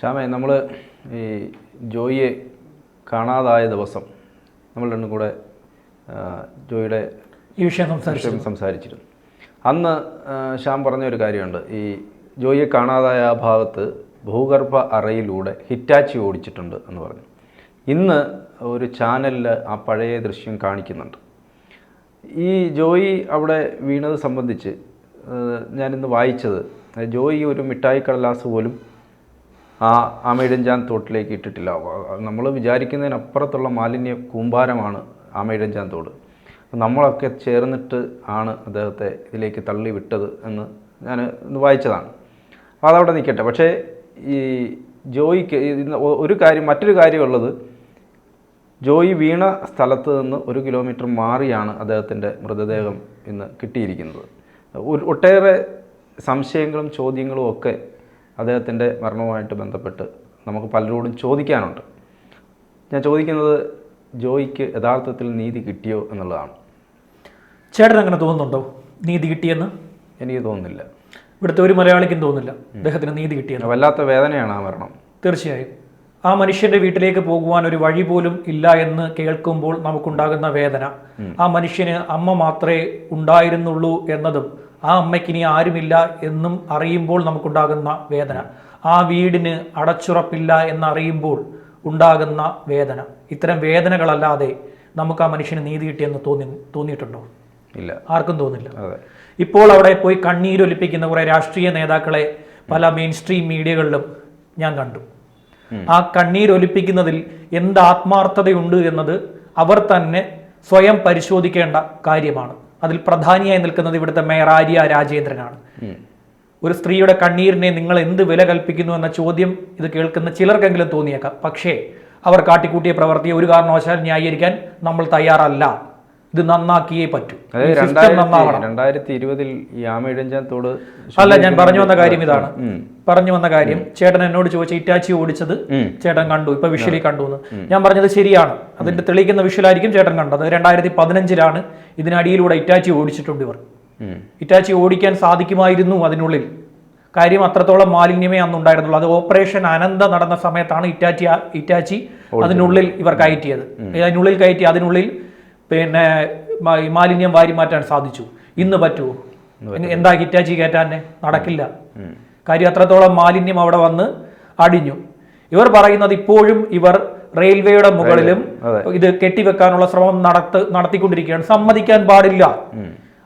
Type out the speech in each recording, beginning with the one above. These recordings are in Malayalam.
ശ്യാമേ, നമ്മൾ ഈ ജോയിയെ കാണാതായ ദിവസം നമ്മൾ രണ്ടും കൂടെ ജോയിയുടെ ഈ വിഷയം സംസാരിച്ചിരുന്നു. അന്ന് ശ്യാം പറഞ്ഞൊരു കാര്യമുണ്ട്. ഈ ജോയിയെ കാണാതായ ആ ഭാഗത്ത് ഭൂഗർഭ അറയിലൂടെ ഹിറ്റാച്ചി ഓടിച്ചിട്ടുണ്ട് എന്ന് പറഞ്ഞു. ഇന്ന് ഒരു ചാനലിൽ ആ പഴയ ദൃശ്യം കാണിക്കുന്നുണ്ട്. ഈ ജോയി അവിടെ വീണത് സംബന്ധിച്ച് ഞാനിന്ന് വായിച്ചത്, ജോയി ഒരു മിഠായി കടലാസ് പോലും ആ ആമയിഴഞ്ചാൻ തോട്ടിലേക്ക് ഇട്ടിട്ടില്ല. നമ്മൾ വിചാരിക്കുന്നതിനപ്പുറത്തുള്ള മാലിന്യ കൂമ്പാരമാണ് ആമയിഴഞ്ചാൻ തോട്. നമ്മളൊക്കെ ചേർന്നിട്ട് ആണ് അദ്ദേഹത്തെ ഇതിലേക്ക് തള്ളി വിട്ടത് എന്ന് ഞാൻ ഇന്ന് വായിച്ചതാണ്. അപ്പോൾ അതവിടെ നിൽക്കട്ടെ. പക്ഷേ ഈ ജോയിക്ക് മറ്റൊരു കാര്യമുള്ളത്, ജോയി വീണ സ്ഥലത്ത് നിന്ന് 1 കിലോമീറ്റർ മാറിയാണ് അദ്ദേഹത്തിൻ്റെ മൃതദേഹം ഇന്ന് കിട്ടിയിരിക്കുന്നത്. ഒട്ടേറെ സംശയങ്ങളും ചോദ്യങ്ങളും ഒക്കെ അദ്ദേഹത്തിൻ്റെ മരണവുമായിട്ട് ബന്ധപ്പെട്ട് നമുക്ക് പലരോടും ചോദിക്കാനുണ്ട്. ഞാൻ ചോദിക്കുന്നത്, ജോയിക്ക് യഥാർത്ഥത്തിൽ നീതി കിട്ടിയോ എന്നുള്ളതാണ്. ചേട്ടൻ അങ്ങനെ തോന്നുന്നുണ്ടോ നീതി കിട്ടിയെന്ന്? എനിക്ക് തോന്നുന്നില്ല. ഇവിടുത്തെ ഒരു മലയാളിക്കും തോന്നുന്നില്ല അദ്ദേഹത്തിന് നീതി കിട്ടിയെന്ന്. വല്ലാത്ത വേദനയാണ് ആ മരണം. തീർച്ചയായും ആ മനുഷ്യന്റെ വീട്ടിലേക്ക് പോകുവാൻ ഒരു വഴി പോലും ഇല്ല എന്ന് കേൾക്കുമ്പോൾ നമുക്കുണ്ടാകുന്ന വേദന, ആ മനുഷ്യന് അമ്മ മാത്രമേ ഉണ്ടായിരുന്നുള്ളൂ എന്നതും ആ അമ്മയ്ക്ക് ഇനി ആരുമില്ല എന്നും അറിയുമ്പോൾ നമുക്കുണ്ടാകുന്ന വേദന, ആ വീടിന് അടച്ചുറപ്പില്ല എന്നറിയുമ്പോൾ ഉണ്ടാകുന്ന വേദന, ഇത്തരം വേദനകളല്ലാതെ നമുക്ക് ആ മനുഷ്യന് നീതി കിട്ടിയെന്ന് തോന്നിയിട്ടുണ്ടോ? ഇല്ല, ആർക്കും തോന്നില്ല. ഇപ്പോൾ അവിടെ പോയി കണ്ണീരൊലിപ്പിക്കുന്ന കുറേ രാഷ്ട്രീയ നേതാക്കളെ പല മെയിൻ സ്ട്രീം മീഡിയകളിലും ഞാൻ കണ്ടു. ആ കണ്ണീരൊലിപ്പിക്കുന്നതിൽ എന്ത് ആത്മാർത്ഥതയുണ്ട് എന്നത് അവർ തന്നെ സ്വയം പരിശോധിക്കേണ്ട കാര്യമാണ്. അതിൽ പ്രധാനിയായി നിൽക്കുന്നത് ഇവിടുത്തെ മേയർ ആര്യ രാജേന്ദ്രനാണ്. ഒരു സ്ത്രീയുടെ കണ്ണീരിനെ നിങ്ങൾ എന്ത് വില കൽപ്പിക്കുന്നു എന്ന ചോദ്യം ഇത് കേൾക്കുന്ന ചിലർക്കെങ്കിലും തോന്നിയേക്കാം. പക്ഷേ അവർ കാട്ടിക്കൂട്ടിയ പ്രവൃത്തിയെ ഒരു കാരണവശാലും ന്യായീകരിക്കാൻ നമ്മൾ തയ്യാറല്ല. ഇത് നന്നാക്കിയേ പറ്റൂ. 2020 ഈ ആമയിഴഞ്ചാൻ തോട് അല്ല, ഞാൻ പറഞ്ഞു വന്ന കാര്യം ഇതാണ്. പറഞ്ഞു വന്ന കാര്യം, ചേട്ടൻ എന്നോട് ചോദിച്ച ഇറ്റാച്ചി ഓടിച്ചത് ചേട്ടൻ കണ്ടു, ഇപ്പൊ വിഷ്വലി കണ്ടു എന്ന് ഞാൻ പറഞ്ഞത് ശരിയാണ്. അതിന്റെ തെളിയിക്കുന്ന വിഷ്വലായിരിക്കും ചേട്ടൻ കണ്ടത്. 2015 ഇതിനടിയിലൂടെ ഇറ്റാച്ചി ഓടിച്ചിട്ടുണ്ട് ഇവർ. ഇറ്റാച്ചി ഓടിക്കാൻ സാധിക്കുമായിരുന്നു അതിനുള്ളിൽ. കാര്യം അത്രത്തോളം മാലിന്യമേ അന്നുണ്ടായിരുന്നുള്ളൂ. അത് ഓപ്പറേഷൻ അനന്ത നടന്ന സമയത്താണ് ഇറ്റാച്ചി അതിനുള്ളിൽ ഇവർ കയറ്റിയത്. അതിനുള്ളിൽ കയറ്റി അതിനുള്ളിൽ പിന്നെ മാലിന്യം വാരി മാറ്റാൻ സാധിച്ചു. ഇന്ന് പറ്റുമോ? എന്താ ഹിറ്റാച്ചി കയറ്റാൻ? നടക്കില്ല. കാര്യം അത്രത്തോളം മാലിന്യം അവിടെ വന്ന് അടിഞ്ഞു. ഇവർ പറയുന്നത് ഇപ്പോഴും ഇവർ റെയിൽവേയുടെ മുകളിലും ഇത് കെട്ടിവെക്കാനുള്ള ശ്രമം നടത്തിക്കൊണ്ടിരിക്കുകയാണ്. സമ്മതിക്കാൻ പാടില്ല.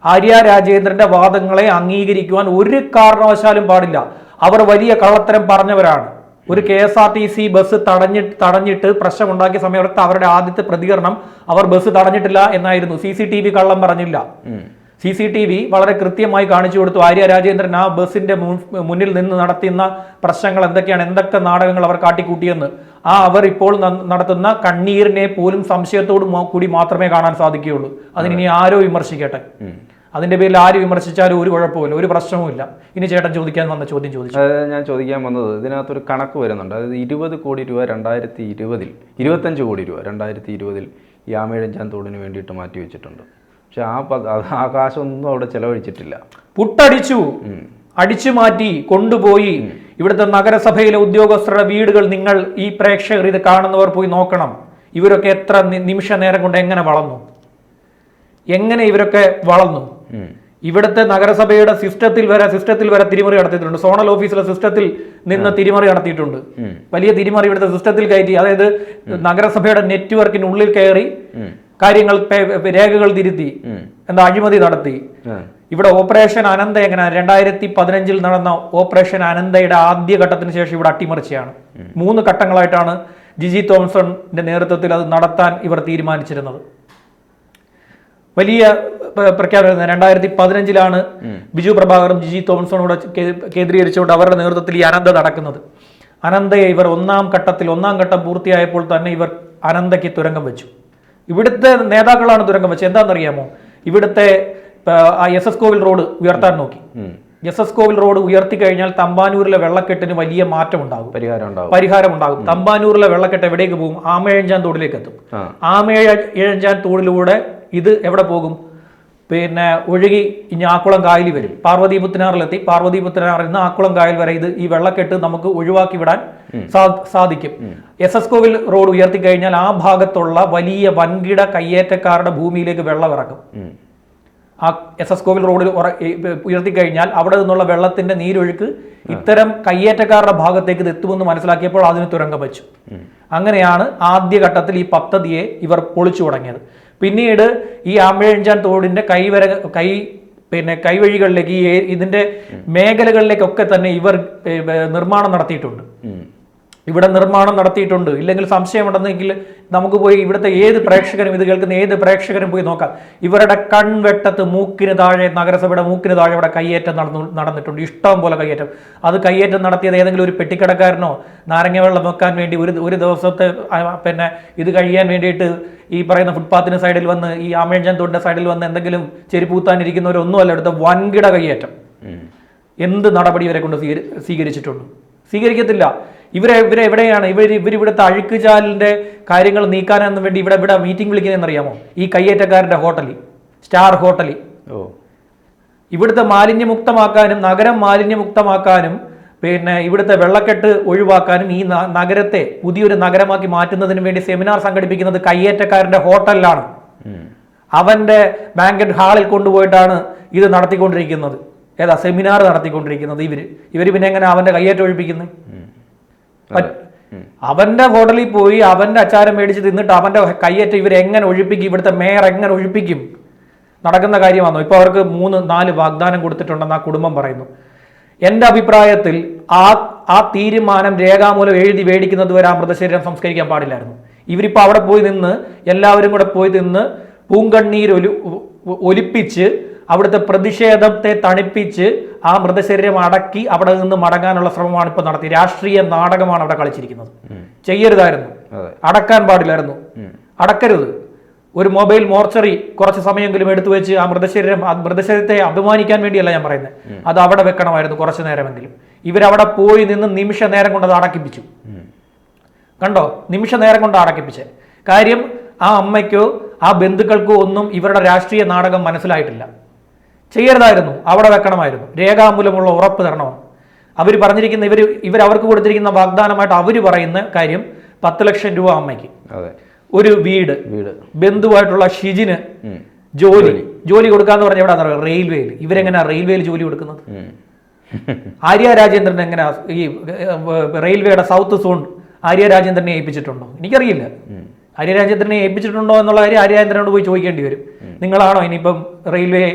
ആര്യ രാജേന്ദ്രന്റെ വാദങ്ങളെ അംഗീകരിക്കുവാൻ ഒരു കാരണവശാലും പാടില്ല. അവർ വലിയ കള്ളത്തരം പറഞ്ഞവരാണ്. ഒരു KSRTC ബസ് തടഞ്ഞിട്ട് പ്രശ്നമുണ്ടാക്കിയ സമയത്ത് അവരുടെ ആദ്യത്തെ പ്രതികരണം അവർ ബസ് തടഞ്ഞിട്ടില്ല എന്നായിരുന്നു. CCTV കള്ളം പറഞ്ഞില്ല. CCTV വളരെ കൃത്യമായി കാണിച്ചു കൊടുത്തു. ആര്യ രാജേന്ദ്രൻ ആ ബസിന്റെ മുന്നിൽ നിന്ന് നടത്തുന്ന പ്രശ്നങ്ങൾ എന്തൊക്കെയാണ്, എന്തൊക്കെ നാടകങ്ങൾ അവർ കാട്ടിക്കൂട്ടിയെന്ന്. അവർ ഇപ്പോൾ നടത്തുന്ന കണ്ണീരിനെ പോലും സംശയത്തോടു കൂടി മാത്രമേ കാണാൻ സാധിക്കുകയുള്ളൂ. അതിനി ആരോ വിമർശിക്കട്ടെ. അതിന്റെ പേരിൽ ആര് വിമർശിച്ചാലും ഒരു കുഴപ്പമില്ല, ഒരു പ്രശ്നവുമില്ല. ഇനി ചേട്ടൻ ചോദിക്കാൻ വന്ന ചോദ്യം ചോദിച്ചു. ഞാൻ ചോദിക്കാൻ വന്നത്, ഇതിനകത്തൊരു കണക്ക് വരുന്നുണ്ട്. അതായത് 20 കോടി രൂപ 2020 25 കോടി രൂപ 2020 ഈ ആമയിഴഞ്ചാൻ തോടിന് വേണ്ടിയിട്ട് മാറ്റി വെച്ചിട്ടുണ്ട്. പക്ഷെ ആ കാശൊന്നും അവിടെ ചെലവഴിച്ചിട്ടില്ല. പുട്ടടിച്ചു, അടിച്ചു മാറ്റി കൊണ്ടുപോയി. ഇവിടുത്തെ നഗരസഭയിലെ ഉദ്യോഗസ്ഥരുടെ വീടുകൾ നിങ്ങൾ ഈ പ്രേക്ഷകർ ഇത് കാണുന്നവർ പോയി നോക്കണം. ഇവരൊക്കെ എത്ര നിമിഷ നേരം കൊണ്ട് എങ്ങനെ ഇവരൊക്കെ വളർന്നു. ഇവിടുത്തെ നഗരസഭയുടെ സിസ്റ്റത്തിൽ വരെ തിരിമറി നടത്തിയിട്ടുണ്ട്. സോണൽ ഓഫീസിലെ സിസ്റ്റത്തിൽ നിന്ന് തിരിമറി നടത്തിയിട്ടുണ്ട്. വലിയ തിരിമറി ഇവിടുത്തെ സിസ്റ്റത്തിൽ കയറ്റി. അതായത് നഗരസഭയുടെ നെറ്റ്വർക്കിനുള്ളിൽ കയറി കാര്യങ്ങൾ രേഖകൾ തിരുത്തി അഴിമതി നടത്തി. ഇവിടെ ഓപ്പറേഷൻ അനന്ത എങ്ങനെ 2015 നടന്ന ഓപ്പറേഷൻ അനന്തയുടെ ആദ്യ ഘട്ടത്തിന് ശേഷം ഇവിടെ അട്ടിമറിച്ചാണ്. 3 ഘട്ടങ്ങളായിട്ടാണ് ജിജി തോംസന്റെ നേതൃത്വത്തിൽ അത് നടത്താൻ ഇവർ തീരുമാനിച്ചിരുന്നത്. വലിയ പ്രഖ്യാപനം 2015 ബിജു പ്രഭാകറും ജിജി തോംസണോട് കേന്ദ്രീകരിച്ചുകൊണ്ട് അവരുടെ നേതൃത്വത്തിൽ ഈ അനന്ത നടക്കുന്നത്. അനന്തയെ ഇവർ 1ാം ഘട്ടം പൂർത്തിയായപ്പോൾ തന്നെ ഇവർ അനന്തയ്ക്ക് തുരങ്കം വെച്ചു. ഇവിടുത്തെ നേതാക്കളാണ് തുരങ്കം വെച്ചത്. എന്താണെന്നറിയാമോ? ഇവിടുത്തെ SS കോവിൽ റോഡ് ഉയർത്താൻ നോക്കി. SS കോവിൽ റോഡ് ഉയർത്തി കഴിഞ്ഞാൽ തമ്പാനൂരിലെ വെള്ളക്കെട്ടിന് വലിയ മാറ്റം ഉണ്ടാകും, പരിഹാരം ഉണ്ടാകും. തമ്പാനൂരിലെ വെള്ളക്കെട്ട് എവിടേക്ക് പോകും? ആമയിഴഞ്ചാൻ തോടിലേക്ക് എത്തും. ആമയിഴഞ്ചാൻ തോടിലൂടെ ഇത് എവിടെ പോകും? പിന്നെ ഒഴുകി ഇനി ആക്കുളം കായൽ വരും. പാർവതി പുത്തനാറിലെത്തി പാർവതി പുത്തനാറിൽ നിന്ന് ആക്കുളം കായൽ വരെ ഈ വെള്ളക്കെട്ട് നമുക്ക് ഒഴിവാക്കി വിടാൻ സാധിക്കും. SS കോവിൽ റോഡ് ഉയർത്തി കഴിഞ്ഞാൽ ആ ഭാഗത്തുള്ള വലിയ വൻകിട കയ്യേറ്റക്കാരുടെ ഭൂമിയിലേക്ക് വെള്ളം ഇറക്കും. ആ SS കോവിൽ റോഡിൽ ഉയർത്തി കഴിഞ്ഞാൽ അവിടെ നിന്നുള്ള വെള്ളത്തിന്റെ നീരൊഴുക്ക് ഇത്തരം കയ്യേറ്റക്കാരുടെ ഭാഗത്തേക്ക് ഇത് എത്തുമെന്ന് മനസ്സിലാക്കിയപ്പോൾ അതിന് തുരങ്കം വെച്ചു. അങ്ങനെയാണ് ആദ്യഘട്ടത്തിൽ ഈ പദ്ധതിയെ ഇവർ പൊളിച്ചു തുടങ്ങിയത്. പിന്നീട് ഈ ആമ്പഴഞ്ചാൻ തോടിന്റെ കൈവഴികളിലേക്ക് ഇതിന്റെ മേഖലകളിലേക്കൊക്കെ തന്നെ ഇവർ നിർമ്മാണം നടത്തിയിട്ടുണ്ട്. ഇവിടെ നിർമ്മാണം നടത്തിയിട്ടുണ്ട്. ഇല്ലെങ്കിൽ സംശയമുണ്ടെന്നെങ്കിൽ നമുക്ക് പോയി ഇവിടുത്തെ ഏത് പ്രേക്ഷകരും, ഇത് കേൾക്കുന്ന ഏത് പ്രേക്ഷകരും പോയി നോക്കാം. ഇവരുടെ കൺവെട്ടത്ത് മൂക്കിന് താഴെ, നഗരസഭയുടെ മൂക്കിന് താഴെ ഇവിടെ കയ്യേറ്റം നടന്നിട്ടുണ്ട്. ഇഷ്ടം പോലെ കയ്യേറ്റം. അത് കയ്യേറ്റം നടത്തിയത് ഏതെങ്കിലും ഒരു പെട്ടിക്കടക്കാരനോ നാരങ്ങ വെള്ളം വെക്കാൻ വേണ്ടി ഒരു ദിവസത്തെ പിന്നെ ഇത് കഴിയാൻ വേണ്ടിയിട്ട് ഈ പറയുന്ന ഫുട്പാത്തിന് സൈഡിൽ വന്ന്, ഈ ആമേഴഞ്ചാൻ തോടിന്റെ സൈഡിൽ വന്ന് എന്തെങ്കിലും ചെരുപ്പൂത്താനിരിക്കുന്നവരൊന്നുമല്ല. ഇവിടുത്തെ വൻകിട കയ്യേറ്റം. എന്ത് നടപടി ഇവരെ കൊണ്ട് സ്വീകരിച്ചിട്ടുണ്ട്? സ്വീകരിക്കത്തില്ല. ഇവരെവിടെയാണ് ഇവരിവിടുത്തെ അഴുക്കുചാലിന്റെ കാര്യങ്ങൾ നീക്കാനെന്ന് വേണ്ടി ഇവിടെ മീറ്റിംഗ് വിളിക്കുന്നതെന്നറിയാമോ? ഈ കയ്യേറ്റക്കാരുടെ ഹോട്ടലിൽ, സ്റ്റാർ ഹോട്ടലിൽ. ഇവിടുത്തെ മാലിന്യമുക്തമാക്കാനും നഗരം മാലിന്യമുക്തമാക്കാനും പിന്നെ ഇവിടുത്തെ വെള്ളക്കെട്ട് ഒഴിവാക്കാനും ഈ നഗരത്തെ പുതിയൊരു നഗരമാക്കി മാറ്റുന്നതിന് വേണ്ടി സെമിനാർ സംഘടിപ്പിക്കുന്നത് കയ്യേറ്റക്കാരന്റെ ഹോട്ടലിലാണ്. അവന്റെ ബാങ്കറ്റ് ഹാളിൽ കൊണ്ടുപോയിട്ടാണ് ഇത് നടത്തിക്കൊണ്ടിരിക്കുന്നത്. സെമിനാർ നടത്തിക്കൊണ്ടിരിക്കുന്നത് ഇവര് പിന്നെ എങ്ങനെ അവന്റെ കയ്യേറ്റം ഒഴിപ്പിക്കുന്നത്? അവന്റെ ഹോട്ടലിൽ പോയി അവന്റെ അച്ചാരം മേടിച്ച് തിന്നിട്ട് അവന്റെ കയ്യേറ്റം ഇവരെങ്ങനെ ഒഴിപ്പിക്കും? ഇവിടുത്തെ മേയർ എങ്ങനെ ഒഴിപ്പിക്കും? നടക്കുന്ന കാര്യമാണോ? ഇപ്പൊ അവർക്ക് 3-4 വാഗ്ദാനം കൊടുത്തിട്ടുണ്ടെന്ന് ആ കുടുംബം പറയുന്നു. എന്റെ അഭിപ്രായത്തിൽ ആ തീരുമാനം രേഖാമൂലം എഴുതി മേടിക്കുന്നത് വരെ ആ മൃതശരീരം സംസ്കരിക്കാൻ പാടില്ലായിരുന്നു. ഇവരിപ്പോ അവിടെ പോയി നിന്ന് എല്ലാവരും കൂടെ പോയി നിന്ന് പൂങ്കണ്ണീർ ഒലിപ്പിച്ച് അവിടുത്തെ പ്രതിഷേധത്തെ തണുപ്പിച്ച് ആ മൃതശരീരം അടക്കി അവിടെ നിന്ന് മടങ്ങാനുള്ള ശ്രമമാണ് ഇപ്പൊ നടത്തി. രാഷ്ട്രീയ നാടകമാണ് അവിടെ കളിച്ചിരിക്കുന്നത്. ചെയ്യരുതായിരുന്നു, അടക്കാൻ പാടില്ലായിരുന്നു, അടക്കരുത്. ഒരു മൊബൈൽ മോർച്ചറി കുറച്ച് സമയമെങ്കിലും എടുത്തു വെച്ച് ആ മൃതശരീരത്തെ അഭിമാനിക്കാൻ വേണ്ടിയല്ല ഞാൻ പറയുന്നത്, അത് അവിടെ വെക്കണമായിരുന്നു കുറച്ചു നേരമെങ്കിലും. ഇവരവിടെ പോയി നിന്ന് നിമിഷ നേരം കൊണ്ട് അത് അടക്കിപ്പിച്ചു. കണ്ടോ? നിമിഷ നേരം കൊണ്ട് അടക്കിപ്പിച്ചേ. കാര്യം ആ അമ്മയ്ക്കോ ആ ബന്ധുക്കൾക്കോ ഒന്നും ഇവരുടെ രാഷ്ട്രീയ നാടകം മനസ്സിലായിട്ടില്ല. ചെയ്യരുതായിരുന്നു, അവിടെ വെക്കണമായിരുന്നു. രേഖാമൂലമുള്ള ഉറപ്പ് തരണം. അവർ പറഞ്ഞിരിക്കുന്ന ഇവർ അവർക്ക് കൊടുത്തിരിക്കുന്ന വാഗ്ദാനമായിട്ട് അവർ പറയുന്ന കാര്യം 10 ലക്ഷം രൂപ അമ്മയ്ക്ക്, ഒരു വീട്, ബന്ധുവായിട്ടുള്ള ഷിജിന് ജോലി കൊടുക്കാന്ന് പറഞ്ഞ എവിടെ റെയിൽവേയിൽ. ഇവരെങ്ങനെയാ റെയിൽവേയിൽ ജോലി കൊടുക്കുന്നത്? ആര്യ രാജേന്ദ്രൻ എങ്ങനെയാ ഈ റെയിൽവേയുടെ സൗത്ത് സോൺ ആര്യ രാജേന്ദ്രനെ ഏൽപ്പിച്ചിട്ടുണ്ടോ? എനിക്കറിയില്ല. ആര്യ രാജേന്ദ്രനെ ഏൽപ്പിച്ചിട്ടുണ്ടോ എന്നുള്ള കാര്യം ആര്യ രാജേന്ദ്രനോട് പോയി ചോദിക്കേണ്ടി വരും. നിങ്ങളാണോ ഇനിയിപ്പം റെയിൽവേ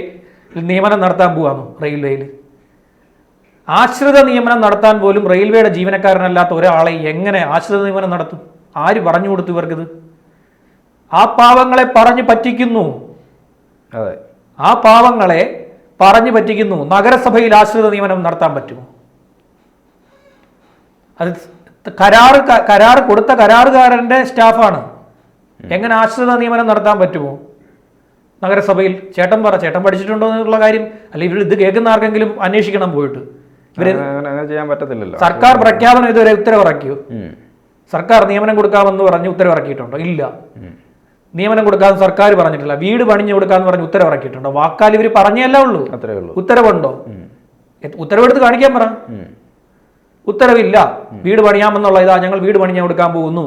നിയമനം നടത്താൻ പോവാന്നോ? റെയിൽവേയിൽ ആശ്രിത നിയമനം നടത്താൻ പോലും റെയിൽവേയുടെ ജീവനക്കാരനല്ലാത്ത ഒരാളെ എങ്ങനെ ആശ്രിത നിയമനം നടത്തും? ആര് പറഞ്ഞു കൊടുത്തു ഇവർക്കിത്? ആ പാവങ്ങളെ പറഞ്ഞു പറ്റിക്കുന്നു. ആ പാവങ്ങളെ പറഞ്ഞു പറ്റിക്കുന്നു. നഗരസഭയിൽ ആശ്രിത നിയമനം നടത്താൻ പറ്റുമോ? അത് കരാർ കൊടുത്ത കരാറുകാരന്റെ സ്റ്റാഫാണ്. എങ്ങനെ ആശ്രിത നിയമനം നടത്താൻ പറ്റുമോ നഗരസഭയിൽ? ചേട്ടൻ പഠിച്ചിട്ടുണ്ടോ എന്നുള്ള കാര്യം അല്ല, ഇവർ ഇത് കേൾക്കുന്ന ആർക്കെങ്കിലും അന്വേഷിക്കണം പോയിട്ട്. ചെയ്യാൻ പറ്റത്തില്ലല്ലോ. സർക്കാർ പ്രഖ്യാപനം ഇതുവരെ ഉത്തരവിറക്കിയോ? സർക്കാർ നിയമനം കൊടുക്കാമെന്ന് പറഞ്ഞ് ഉത്തരവിറക്കിയിട്ടുണ്ടോ? ഇല്ല. നിയമനം കൊടുക്കാമെന്ന് സർക്കാർ പറഞ്ഞിട്ടില്ല. വീട് പണിഞ്ഞു കൊടുക്കാന്ന് പറഞ്ഞ് ഉത്തരവിറക്കിയിട്ടുണ്ടോ? വാക്കാൽ ഇവർ പറഞ്ഞല്ലേ ഉള്ളൂ. ഉത്തരവുണ്ടോ? ഉത്തരവെടുത്ത് കാണിക്കാൻ പറ. ഉത്തരവില്ല. വീട് പണിയാമെന്നുള്ള ഇതാ, ഞങ്ങൾ വീട് പണിഞ്ഞു കൊടുക്കാൻ പോകുന്നു,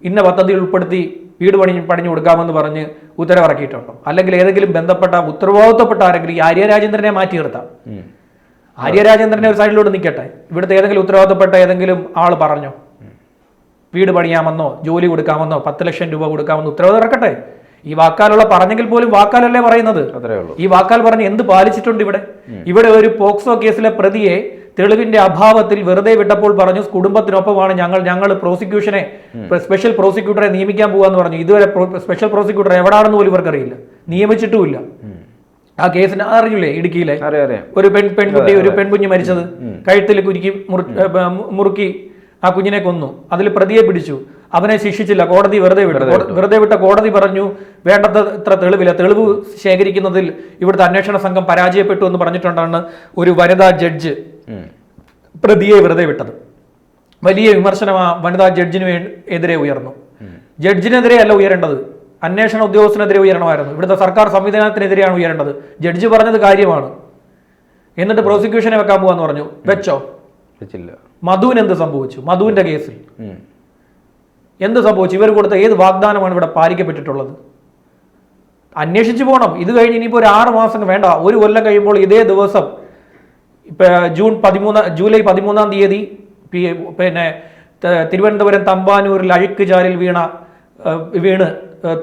ഇന്ന പദ്ധതി ഉൾപ്പെടുത്തി വീട് പണിഞ്ഞു കൊടുക്കാമെന്ന് പറഞ്ഞ് ഉത്തരവിറക്കിയിട്ടുണ്ടോ? അല്ലെങ്കിൽ ഏതെങ്കിലും ബന്ധപ്പെട്ട ഉത്തരവാദിത്തപ്പെട്ട ആരെങ്കിലും ഈ ആര്യ രാജേന്ദ്രനെ മാറ്റി നിർത്താം. ആര്യ രാജേന്ദ്രനെ ഒരു സൈഡിലോട്ട് നിൽക്കട്ടെ. ഇവിടുത്തെ ഏതെങ്കിലും ഉത്തരവാദിത്തപ്പെട്ട ഏതെങ്കിലും ആൾ പറഞ്ഞോ വീട് പണിയാമെന്നോ ജോലി കൊടുക്കാമെന്നോ 10 ലക്ഷം രൂപ കൊടുക്കാമെന്നോ ഉത്തരവാദിത്തം ഇറക്കട്ടെ. ഈ വാക്കാലുള്ള പറഞ്ഞെങ്കിൽ പോലും വാക്കാലല്ലേ പറയുന്നത്. ഈ വാക്കാൽ പറഞ്ഞ് എന്ത് പാലിച്ചിട്ടുണ്ട് ഇവിടെ ഒരു പോക്സോ കേസിലെ പ്രതിയെ തെളിവിന്റെ അഭാവത്തിൽ വെറുതെ വിട്ടപ്പോൾ പറഞ്ഞു കുടുംബത്തിനൊപ്പമാണ് ഞങ്ങൾ പ്രോസിക്യൂഷനെ സ്പെഷ്യൽ പ്രോസിക്യൂട്ടറെ നിയമിക്കാൻ പോകാന്ന് പറഞ്ഞു. ഇതുവരെ സ്പെഷ്യൽ പ്രോസിക്യൂട്ടർ എവിടാണെന്ന് പോലും ഇവർക്കറിയില്ല, നിയമിച്ചിട്ടുമില്ല. ആ കേസിന് അറിയില്ലേ, ഇടുക്കിയിലെ ഒരു പെൺകുട്ടി, ഒരു പെൺകുഞ്ഞ് മരിച്ചത്, കഴുത്തിൽ മുറുക്കി ആ കുഞ്ഞിനെ കൊന്നു. അതിൽ പ്രതിയെ പിടിച്ചു, അവനെ ശിക്ഷിച്ചില്ല, കോടതി വെറുതെ വിട്ട കോടതി പറഞ്ഞു വേണ്ടത്ര തെളിവില്ല, തെളിവ് ശേഖരിക്കുന്നതിൽ ഇവിടുത്തെ അന്വേഷണ സംഘം പരാജയപ്പെട്ടു എന്ന് പറഞ്ഞിട്ടുണ്ടാണ് ഒരു വനിതാ ജഡ്ജ് പ്രതിയെ വെറുതെ വിട്ടത്. വലിയ വിമർശനം ആ വനിതാ ജഡ്ജിന് എതിരെ ഉയർന്നു. ജഡ്ജിനെതിരെ അല്ല ഉയരേണ്ടത്, അന്വേഷണ ഉദ്യോഗസ്ഥനെതിരെ ഉയരണമായിരുന്നു. ഇവിടുത്തെ സർക്കാർ സംവിധാനത്തിനെതിരെയാണ് ഉയരേണ്ടത്. ജഡ്ജി പറഞ്ഞത് കാര്യമാണ്. എന്നിട്ട് പ്രോസിക്യൂഷനെ വെക്കാൻ പോവാന്ന് പറഞ്ഞു. വെച്ചോ? വെച്ചില്ല. മധുവിന് എന്ത് സംഭവിച്ചു? മധുവിന്റെ കേസിൽ എന്ത് സംഭവിച്ചു? ഇവർ കൊടുത്ത ഏത് വാഗ്ദാനമാണ് ഇവിടെ പാലിക്കപ്പെട്ടിട്ടുള്ളത്? അന്വേഷിച്ചു പോകണം. ഇത് കഴിഞ്ഞ് ഇനിയിപ്പോൾ ഒരു 6 മാസം വേണ്ട, 1 കൊല്ലം കഴിയുമ്പോൾ ഇതേ ദിവസം ജൂലൈ 13-ാം തീയതി പിന്നെ തിരുവനന്തപുരം തമ്പാനൂരിൽ അഴുക്കുചാലിൽ വീണ്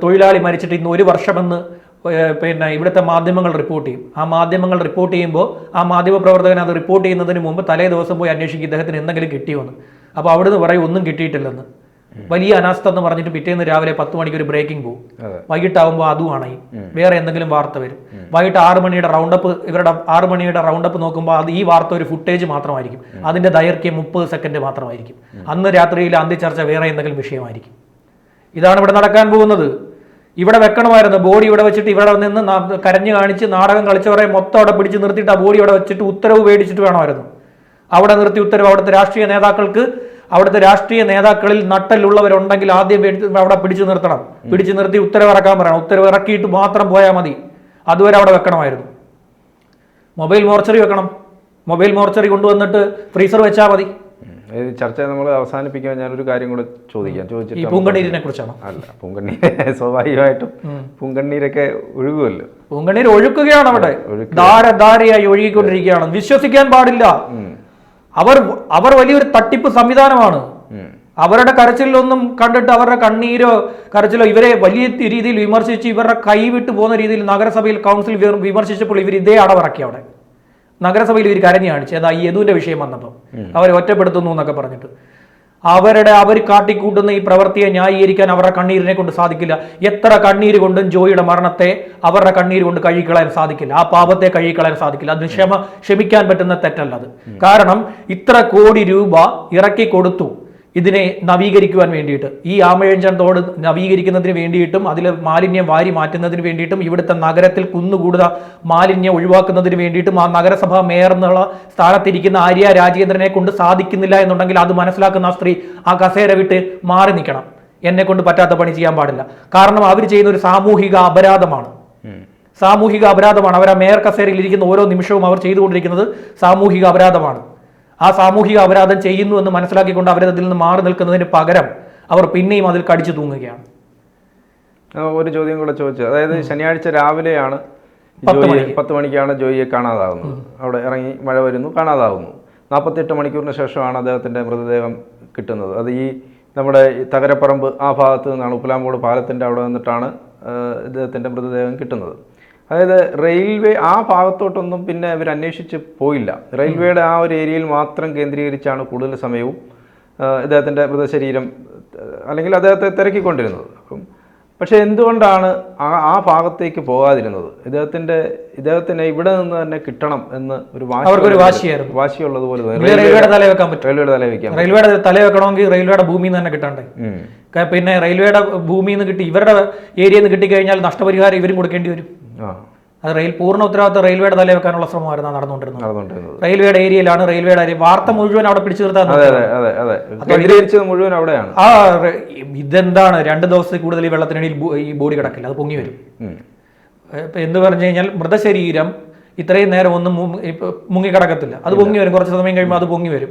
തൊഴിലാളി മരിച്ചിട്ട് ഇന്ന് 1 വർഷമെന്ന് പിന്നെ ഇവിടുത്തെ മാധ്യമങ്ങൾ റിപ്പോർട്ട് ചെയ്യും. ആ മാധ്യമങ്ങൾ റിപ്പോർട്ട് ചെയ്യുമ്പോൾ ആ മാധ്യമപ്രവർത്തകൻ അത് റിപ്പോർട്ട് ചെയ്യുന്നതിന് മുമ്പ് തലേ ദിവസം പോയി അന്വേഷിക്കും ഇദ്ദേഹത്തിന് എന്തെങ്കിലും കിട്ടിയോന്ന്. അപ്പോൾ അവിടുന്ന് പറയും ഒന്നും കിട്ടിയിട്ടില്ലെന്ന്. വലിയ അനാസ്ഥ എന്ന് പറഞ്ഞിട്ട് പിറ്റേന്ന് രാവിലെ 10 മണിക്ക് ഒരു ബ്രേക്കിംഗ് പോകും. വൈകിട്ടാവുമ്പോൾ അതും അണയും, വേറെ എന്തെങ്കിലും വാർത്ത വരും. വൈകിട്ട് 6 മണിയുടെ റൗണ്ടപ്പ്, ഇവരുടെ 6 മണിയുടെ റൗണ്ടപ്പ് നോക്കുമ്പോൾ അത് ഈ വാർത്ത ഒരു ഫുട്ടേജ് മാത്രമായിരിക്കും. അതിന്റെ ദൈർഘ്യം 30 സെക്കൻഡ് മാത്രമായിരിക്കും. അന്ന് രാത്രിയിൽ അന്ത്യചർച്ച വേറെ എന്തെങ്കിലും വിഷയമായിരിക്കും. ഇതാണ് ഇവിടെ നടക്കാൻ പോകുന്നത്. ഇവിടെ വെക്കണമായിരുന്നു ബോഡി. ഇവിടെ വെച്ചിട്ട് ഇവിടെ നിന്ന് കരഞ്ഞു കാണിച്ച് നാടകം കളിച്ചവരെ മൊത്തം അവിടെ പിടിച്ച് നിർത്തിയിട്ട് ആ ബോഡി അവിടെ വെച്ചിട്ട് ഉത്തരവ് മേടിച്ചിട്ട് വേണമായിരുന്നു. അവിടെ നിർത്തി ഉത്തരവ് അവിടുത്തെ രാഷ്ട്രീയ നേതാക്കൾക്ക്, അവിടുത്തെ രാഷ്ട്രീയ നേതാക്കളിൽ നട്ടലുള്ളവരുണ്ടെങ്കിൽ ആദ്യം അവിടെ പിടിച്ചു നിർത്തണം. പിടിച്ചു നിർത്തി ഉത്തരവ് ഇറക്കാൻ പറയണം. ഉത്തരവ് ഇറക്കിയിട്ട് മാത്രം പോയാൽ മതി. അതുവരെ അവിടെ വെക്കണമായിരുന്നു. മൊബൈൽ മോർച്ചറി വെക്കണം. മൊബൈൽ മോർച്ചറി കൊണ്ടുവന്നിട്ട് ഫ്രീസർ വെച്ചാൽ മതി. ചർച്ച നമ്മൾ അവസാനിപ്പിക്കാൻ ഞാനൊരു കാര്യം കൂടെ ചോദിച്ചിട്ട്, ഈ പൂങ്കണ്ണീരിനെ കുറിച്ചാണ്. അല്ല, പൂങ്കണ്ണീര് സ്വാഭാവികമായിട്ടും പൂങ്കണ്ണീരൊക്കെ ഒഴുകുമല്ലോ. പൂങ്കണ്ണീര് ഒഴുക്കുകയാണ് അവിടെ, ധാരധാരയായി ഒഴുകിക്കൊണ്ടിരിക്കുകയാണ്. വിശ്വസിക്കാൻ പാടില്ല. അവർ വലിയൊരു തട്ടിപ്പ് സംവിധാനമാണ്. അവരുടെ കരച്ചിലൊന്നും കണ്ടിട്ട് അവരുടെ കണ്ണീരോ കരച്ചിലോ ഇവരെ വലിയ രീതിയിൽ വിമർശിച്ച് ഇവരുടെ കൈവിട്ട് പോകുന്ന രീതിയിൽ നഗരസഭയിൽ കൗൺസിൽ വിമർശിച്ചപ്പോൾ ഇവർ ഇതേ അടവിറക്കി. അവിടെ നഗരസഭയിൽ ഇവർ കരഞ്ഞു കാണിച്ചു. ഏതാ ഈ യദുവിന്റെ വിഷയം വന്നപ്പോൾ അവരെ ഒറ്റപ്പെടുത്തുന്നു എന്നൊക്കെ പറഞ്ഞിട്ട്. അവർ കാട്ടിക്കൂട്ടുന്ന ഈ പ്രവൃത്തിയെ ന്യായീകരിക്കാൻ അവരുടെ കണ്ണീരിനെ കൊണ്ട് സാധിക്കില്ല. എത്ര കണ്ണീര് കൊണ്ടും ജോയിയുടെ മരണത്തെ അവരുടെ കണ്ണീര് കൊണ്ട് കഴുകിക്കളയാൻ സാധിക്കില്ല. ആ പാപത്തെ കഴുകിക്കളയാൻ സാധിക്കില്ല. അതിന് ക്ഷമിക്കാൻ പറ്റുന്ന തെറ്റല്ല അത്. കാരണം ഇത്ര കോടി രൂപ ഇറക്കി കൊടുത്തു ഇതിനെ നവീകരിക്കുവാൻ വേണ്ടിയിട്ട്. ഈ ആമഴഞ്ചൻ തോട് നവീകരിക്കുന്നതിന് വേണ്ടിയിട്ടും അതിൽ മാലിന്യം വാരി മാറ്റുന്നതിന് വേണ്ടിയിട്ടും ഇവിടുത്തെ നഗരത്തിൽ കുന്നുകൂടുന്ന മാലിന്യം ഒഴിവാക്കുന്നതിന് വേണ്ടിയിട്ടും ആ നഗരസഭാ മേയർ എന്നുള്ള സ്ഥാനത്തിരിക്കുന്ന ആര്യ രാജേന്ദ്രനെ കൊണ്ട് സാധിക്കുന്നില്ല എന്നുണ്ടെങ്കിൽ അത് മനസ്സിലാക്കുന്ന ആ സ്ത്രീ ആ കസേര വിട്ട് മാറി നിൽക്കണം. എന്നെ കൊണ്ട് പറ്റാത്ത പണി ചെയ്യാൻ പാടില്ല. കാരണം അവർ ചെയ്യുന്ന ഒരു സാമൂഹിക അപരാധമാണ്. സാമൂഹിക അപരാധമാണ്. അവർ ആ മേയർ കസേരയിൽ ഇരിക്കുന്ന ഓരോ നിമിഷവും അവർ ചെയ്തുകൊണ്ടിരിക്കുന്നത് സാമൂഹിക അപരാധമാണ്. ആ സാമൂഹിക അപരാധം ചെയ്യുന്നു എന്ന് മനസ്സിലാക്കിക്കൊണ്ട് അവരതിൽ നിന്ന് മാറി നിൽക്കുന്നതിന് പകരം അവർ പിന്നെയും അതിൽ കടിച്ചു തൂങ്ങുകയാണ്. ഒരു ചോദ്യം കൂടെ ചോദിച്ചു. അതായത് ശനിയാഴ്ച രാവിലെയാണ് 10 മണിക്കാണ് ജോയിയെ കാണാതാവുന്നത്. അവിടെ ഇറങ്ങി മഴ വരുന്നു, കാണാതാവുന്നു. 48 മണിക്കൂറിന് ശേഷമാണ് അദ്ദേഹത്തിൻ്റെ മൃതദേഹം കിട്ടുന്നത്. അത് ഈ നമ്മുടെ തകരപ്പറമ്പ് ആ ഭാഗത്ത് നിന്നാണ്, ഉപ്പലാമ്പോട് പാലത്തിൻ്റെ അവിടെ നിന്നിട്ടാണ് ഇദ്ദേഹത്തിൻ്റെ മൃതദേഹം കിട്ടുന്നത്. അതായത് റെയിൽവേ ആ ഭാഗത്തോട്ടൊന്നും പിന്നെ ഇവർ അന്വേഷിച്ച് പോയില്ല. റെയിൽവേയുടെ ആ ഒരു ഏരിയയിൽ മാത്രം കേന്ദ്രീകരിച്ചാണ് കൂടുതൽ സമയവും ഇദ്ദേഹത്തിൻ്റെ മൃതശരീരം അല്ലെങ്കിൽ അദ്ദേഹത്തെ തിരക്കിക്കൊണ്ടിരുന്നത്. പക്ഷേ എന്തുകൊണ്ടാണ് ആ ഭാഗത്തേക്ക് പോകാതിരുന്നത്? ഇദ്ദേഹത്തിന് ഇവിടെ നിന്ന് തന്നെ കിട്ടണം എന്ന് ഒരു വാശിയുള്ളതുപോലെ റെയിൽവേയുടെ തല വെക്കാൻ പറ്റും. റെയിൽവേയുടെ തല വെക്കണമെങ്കിൽ റെയിൽവേയുടെ ഭൂമിയിൽ നിന്ന് തന്നെ കിട്ടണ്ടേ? പിന്നെ റെയിൽവേയുടെ ഭൂമിയിൽ നിന്ന് കിട്ടി ഇവരുടെ ഏരിയയിൽ നിന്ന് കിട്ടിക്കഴിഞ്ഞാൽ നഷ്ടപരിഹാരം ഇവരും കൊടുക്കേണ്ടി വരും. അത് പൂർണ്ണ ഉത്തരവാദിത്വം റെയിൽവേയുടെ തല വെക്കാനുള്ള ശ്രമമായിരുന്നു നടന്നുകൊണ്ടിരുന്നത്. റെയിൽവേയുടെ ഏരിയയിലാണ്, റെയിൽവേയുടെ വാർത്ത മുഴുവൻ അവിടെ പിടിച്ചു നിർത്താൻ. മുഴുവൻ അവിടെയാണ്. ഇതെന്താണ് 2 ദിവസത്തിൽ കൂടുതൽ ഈ വെള്ളത്തിനിടയിൽ ഈ ബോഡി കിടക്കില്ല, അത് പൊങ്ങി വരും. എന്ന് പറഞ്ഞു കഴിഞ്ഞാൽ മൃതശരീരം ഇത്രയും നേരം ഒന്നും മുങ്ങിക്കിടക്കത്തില്ല. അത് പൊങ്ങി വരും. കുറച്ച് സമയം കഴിയുമ്പോൾ അത് പൊങ്ങി വരും.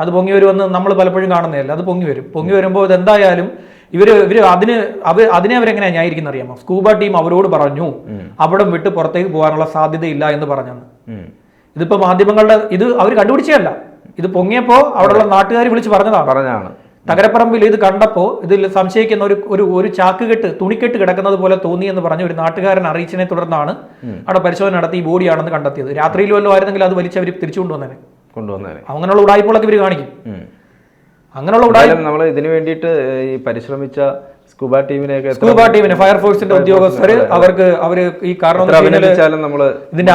അത് പൊങ്ങി വരുമെന്ന് നമ്മൾ പലപ്പോഴും കാണുന്നതല്ല. അത് പൊങ്ങി വരും. പൊങ്ങി വരുമ്പോൾ ഇതെന്തായാലും ഇവര് അതിനെ അവരെങ്ങനെയാണ് ന്യായീകരിക്കുന്നത് അറിയാമോ? സ്കൂബ ടീം അവരോട് പറഞ്ഞു അവിടെ വിട്ട് പുറത്തേക്ക് പോകാനുള്ള സാധ്യതയില്ല എന്ന് പറഞ്ഞെന്ന്. ഇതിപ്പോ മാധ്യമങ്ങളുടെ ഇത് അവർ കണ്ടുപിടിച്ചതല്ല. ഇത് പൊങ്ങിയപ്പോ അവിടെയുള്ള നാട്ടുകാർ വിളിച്ച് പറഞ്ഞതാണ്. തകരപ്പറമ്പിൽ ഇത് കണ്ടപ്പോൾ ഇതിൽ സംശയിക്കുന്ന ഒരു ചാക്കുകെട്ട്, തുണിക്കെട്ട് കിടക്കുന്നത് പോലെ തോന്നി എന്ന് പറഞ്ഞ് ഒരു നാട്ടുകാരൻ അറിയിച്ചതിനെ തുടർന്നാണ് അവിടെ പരിശോധന നടത്തി ഈ ബോഡിയാണെന്ന് കണ്ടെത്തിയത്. രാത്രിയിൽ വല്ലതും ആയിരുന്നെങ്കിൽ അത് വലിച്ച് അവർ തിരിച്ചു കൊണ്ടുവന്നേനെ. അങ്ങനെയുള്ള ഉടായ്പകളൊക്കെ ഇവർ കാണിക്കും. അങ്ങനെയുള്ള നമ്മൾ ഇതിനു വേണ്ടിയിട്ട് ഈ പരിശ്രമിച്ച സ്കൂബ ടീമിനെ ഫയർഫോഴ്സിന്റെ ഉദ്യോഗസ്ഥർ അവര് ഈ കാരണം ഇതിന്റെ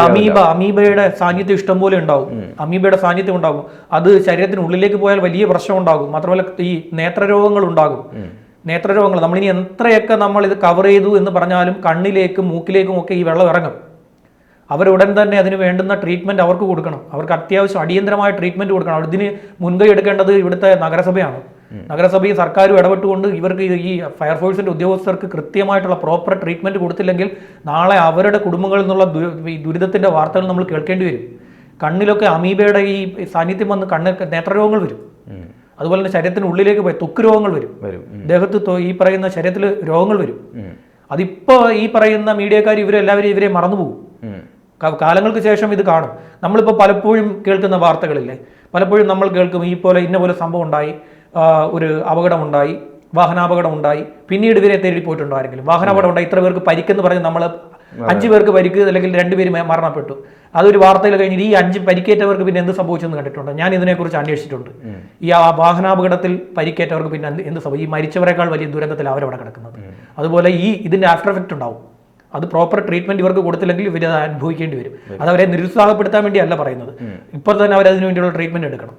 അമീബയുടെ സാന്നിധ്യം ഇഷ്ടം പോലെ ഉണ്ടാവും. അമീബയുടെ സാന്നിധ്യം ഉണ്ടാകും. അത് ശരീരത്തിനുള്ളിലേക്ക് പോയാൽ വലിയ പ്രശ്നം ഉണ്ടാകും. മാത്രമല്ല ഈ നേത്രരോഗങ്ങൾ ഉണ്ടാകും. നേത്രരോഗങ്ങൾ നമ്മളിനി എത്രയൊക്കെ നമ്മൾ ഇത് കവർ ചെയ്തു എന്ന് പറഞ്ഞാലും കണ്ണിലേക്കും മൂക്കിലേക്കും ഒക്കെ ഈ വെള്ളം ഇറങ്ങും. അവരുടൻ തന്നെ അതിന് വേണ്ടുന്ന ട്രീറ്റ്മെന്റ് അവർക്ക് കൊടുക്കണം. അവർക്ക് അത്യാവശ്യം അടിയന്തരമായ ട്രീറ്റ്മെന്റ് കൊടുക്കണം. ഇതിന് മുൻകൈ എടുക്കേണ്ടത് ഇവിടുത്തെ നഗരസഭയാണ്. നഗരസഭയും സർക്കാരും ഇടപെട്ടുകൊണ്ട് ഇവർക്ക് ഈ ഫയർഫോഴ്സിന്റെ ഉദ്യോഗസ്ഥർക്ക് കൃത്യമായിട്ടുള്ള പ്രോപ്പർ ട്രീറ്റ്മെന്റ് കൊടുത്തില്ലെങ്കിൽ നാളെ അവരുടെ കുടുംബങ്ങളിൽ നിന്നുള്ള ഈ ദുരിതത്തിന്റെ വാർത്തകൾ നമ്മൾ കേൾക്കേണ്ടി വരും. കണ്ണിലൊക്കെ അമീബയുടെ ഈ സാന്നിധ്യം വന്ന് നേത്രരോഗങ്ങൾ വരും. അതുപോലെ തന്നെ ശരീരത്തിനുള്ളിലേക്ക് പോയി ത്വക്ക് രോഗങ്ങൾ വരും. ദേഹത്ത് ഈ പറയുന്ന ശരീരത്തിൽ രോഗങ്ങൾ വരും. അതിപ്പോ ഈ പറയുന്ന മീഡിയക്കാർ ഇവരെ മറന്നുപോകും. കാലങ്ങൾക്ക് ശേഷം ഇത് കാണും. നമ്മളിപ്പോൾ പലപ്പോഴും കേൾക്കുന്ന വാർത്തകളില്ലേ, പലപ്പോഴും നമ്മൾ കേൾക്കും ഈ പോലെ ഇന്ന പോലെ സംഭവം ഉണ്ടായി, ഒരു അപകടമുണ്ടായി, വാഹനാപകടം ഉണ്ടായി, പിന്നീട് ഇവരെ തേടി പോയിട്ടുണ്ടോ ആരെങ്കിലും? വാഹനാപകടം ഉണ്ടായി, ഇത്ര പേർക്ക് പരിക്കെന്ന് പറഞ്ഞ് നമ്മൾ 5 പേർക്ക് പരിക്ക് അല്ലെങ്കിൽ 2 പേര് മരണപ്പെട്ടു. അതൊരു വാർത്തയിൽ കഴിഞ്ഞിട്ട് ഈ 5 പരിക്കേറ്റവർക്ക് പിന്നെ എന്ത് സംഭവിച്ചെന്ന് കണ്ടിട്ടുണ്ട്. ഞാൻ ഇതിനെക്കുറിച്ച് അന്വേഷിച്ചിട്ടുണ്ട്. ഈ വാഹനാപകടത്തിൽ പരിക്കേറ്റവർക്ക് പിന്നെ എന്ത് സംഭവിച്ചു? ഈ മരിച്ചവരെക്കാൾ വലിയ ദുരന്തത്തിൽ അവരവിടെ കിടക്കുന്നത്. അതുപോലെ ഇതിന്റെ ആഫ്റ്റർ എഫക്റ്റ് ഉണ്ടാവും. അത് പ്രോപ്പർ ട്രീറ്റ്മെന്റ് ഇവർക്ക് കൊടുത്തില്ലെങ്കിൽ ഇവർ അത് അനുഭവിക്കേണ്ടി വരും. അത് അവരെ നിരുത്സാഹപ്പെടുത്താൻ വേണ്ടിയല്ല പറയുന്നത്. ഇപ്പോൾ തന്നെ അവരതിനു വേണ്ടിയുള്ള ട്രീറ്റ്മെന്റ് എടുക്കണം.